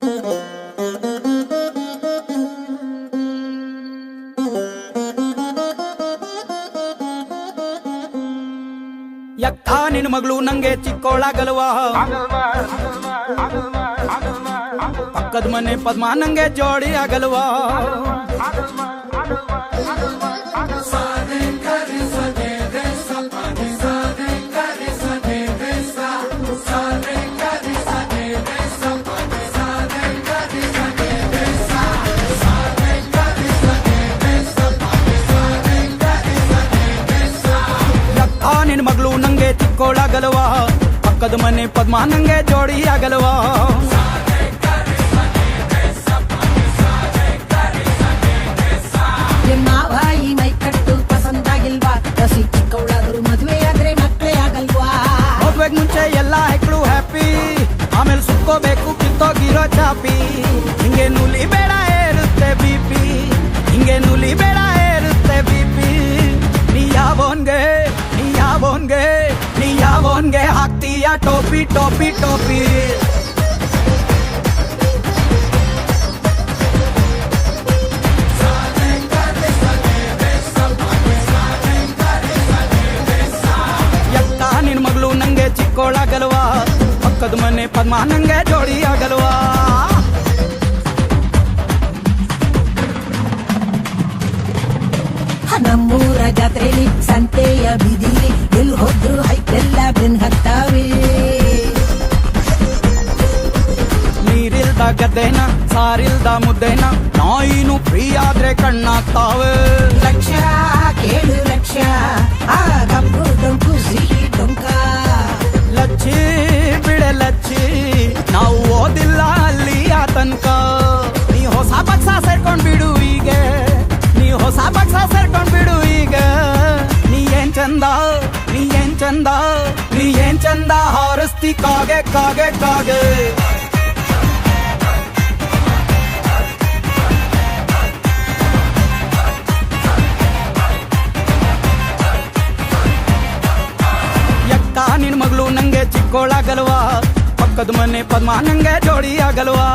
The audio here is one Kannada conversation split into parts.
ಯಕ್ಕ ನಿನ್ ಮಗಳು ನಂಗೆ ಚಿಕ್ಕೋಳಾಗಲ್ವಾ, ಪಕ್ಕದ ಮನೆ ಪದ್ಮ ನಂಗೆ ಜೋಡಿ ಆಗಲ್ವಾ. ನಿನ್ ಮಗಳು ನಂಗೆ ಚಿಕ್ಕೋಳಾಗಲ್ವಾ, ಪಕ್ಕದ ಮನೆ ಪದ್ಮ ನಂಗೆ ಜೋಡಿ ಆಗಲ್ವಾ. ಮಾವ ಈ ಮೈ ಕಟ್ಟು ಪಸಂದಾಗಿಲ್ವಾ, ಹಸಿ ಚಿಕ್ಕವಳಾದ್ರು ಮದುವೆ ಆದ್ರೆ ಮಕ್ಕಳೇ ಆಗಲ್ವಾ. ಮದ್ವೆಗ್ ಮುಂಚೆ ಎಲ್ಲ ಹೆಕ್ಳು ಹ್ಯಾಪಿ, ಆಮೇಲೆ ಸುಕ್ಕೋಬೇಕು ಕಿತ್ತೋಗಿರೋ ಚಾಪಿ. ಹಿಂಗೆ ನುಲಿ ಬೇಡ ಇರುತ್ತೆ ಬಿಪಿ, ಹಿಂಗೆ ನುಲಿ ಬೇಡ ಇರುತ್ತೆ ಬಿಪಿ. ನೀ ಯಾವೋನ್ಗೆ ಹಾಕ್ತೀಯ ಟೋಪಿ ಟೋಪಿ ಟೋಪಿ. ಯಕ್ಕ ನಿನ್ ಮಗಳು ನಂಗೆ ಚಿಕ್ಕೋಳಾಗಲ್ವಾ, ಪಕ್ಕದ ಮನೆ ಪದ್ಮ ನಂಗೆ ಜೋಡಿ ಆಗಲ್ವಾ. ನಮ್ಮೂರ ಜಾತ್ರೆಲಿ ಸಂತೆಯ ಬೀದಿಲಿ ಎಲ್ಲಿ ಹೋದ್ರು ಹೈಟೆಲ್ಲ ಬೆನ್ ಹತ್ತಾವೆ. ನೀರಿಲ್ದ ಗದ್ದೆನ ಸಾರಿಲ್ದ ಮುದ್ದೆನ ನಾಯಿನು ಫ್ರೀ ಆದ್ರೆ ಕಣ್ಣಾಗ್ತಾವೆ. ಲಕ್ಷ ಕೇಳು ಲಕ್ಷ ಆ ಗಂಪು ಡೊಂಕು ಸಿಹಿ ಡೊಂಕ. ಲಚ್ಚಿ ಬಿಡೆ ಲಚ್ಚಿ ನಾವು ಓದಿಲ್ಲ ಅಲ್ಲಿ ಆ ತನಕ. ನೀ ಹೊಸ ಬಕ್ಸ ಸೇರ್ಕೊಂಡ್ ಬಿಡು ಈಗ, ನೀ ಹೊಸ ಬಕ್ಸ ಸೇರ್ಕೊಂಡ್ ಬಿಡು ಈಗ. ನೀ ಏನ್ ಚಂದ ಹಾರಿಸ್ತಿ ಕಾಗೆ ಕಾಗೆ ಕಾಗೆ. ಯಕ್ಕ ನಿನ್ ಮಗಳು ನಂಗೆ ಚಿಕ್ಕೋಳಾಗಲ್ವಾ, ಪಕ್ಕದ ಮನೆ ಪದ್ಮ ನಂಗೆ ಜೋಡಿ ಆಗಲ್ವಾ.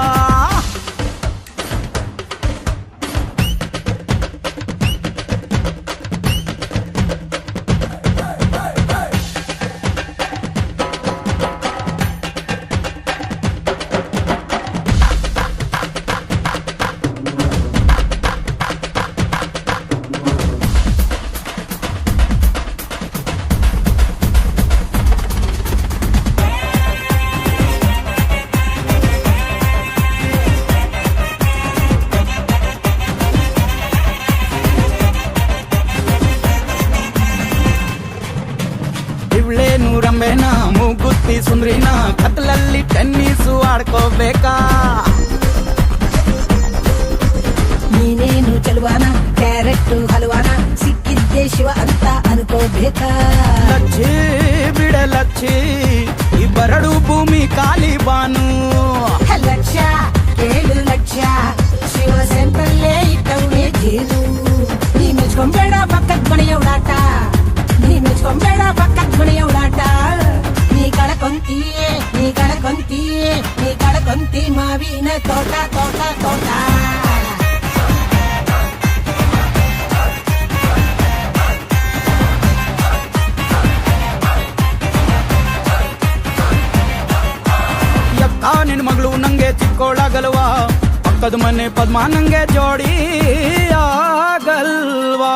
ರಂಬೆನ ಮೂಗುತ್ತಿ ಸುಂದ್ರಿನ ಕತ್ಲಲ್ಲಿ ಟೆನ್ನಿಸು ಆಡ್ಕೋಬೇಕಾ. ನೀನೇನು ಚಲುವಾನ ಕ್ಯಾರೆಟ್ ಹಲವಾನ ಸಿಕ್ಕಿದ್ದೆ ಶಿವ ಅಂತ ಅನ್ಕೋಬೇಕಾ. ಲಚ್ಚಿ ಬಿಡೆ ಲಚ್ಚಿ ಇಬ್ಬರಡು ಭೂಮಿ ಖಾಲಿ ಬಾನು. ಲಕ್ಷ ಕೇಳು ಲಕ್ಷ ಶಿವ ಸೆಂಟ್ರಲ್ಲೇ ಇಟ್ಟವನೇ ಜೇನು. ನೀ ಮೆಚ್ಕೊಂಬೇಡ ಪಕ್ಕದ ಮನೆಯ ಉಡಾಟ, ನೀ ಮೆಚ್ಕೊಂಬೇಡ ಪಕ್ಕದ ಮನೆಯ ಉಡಾಟ. ನೀ ಕಳಕೊಂತಿ ಮಾವಿನ ತೋಟ ತೋಟ ತೋಟ. ಯಕ್ಕ ನಿನ್ ಮಗಳು ನಂಗೆ ಚಿಕ್ಕೋಳಾಗಲ್ವಾ, ಪಕ್ಕದ ಮನೆ ಪದ್ಮ ನಂಗೆ ಜೋಡಿ ಆಗಲ್ವಾ.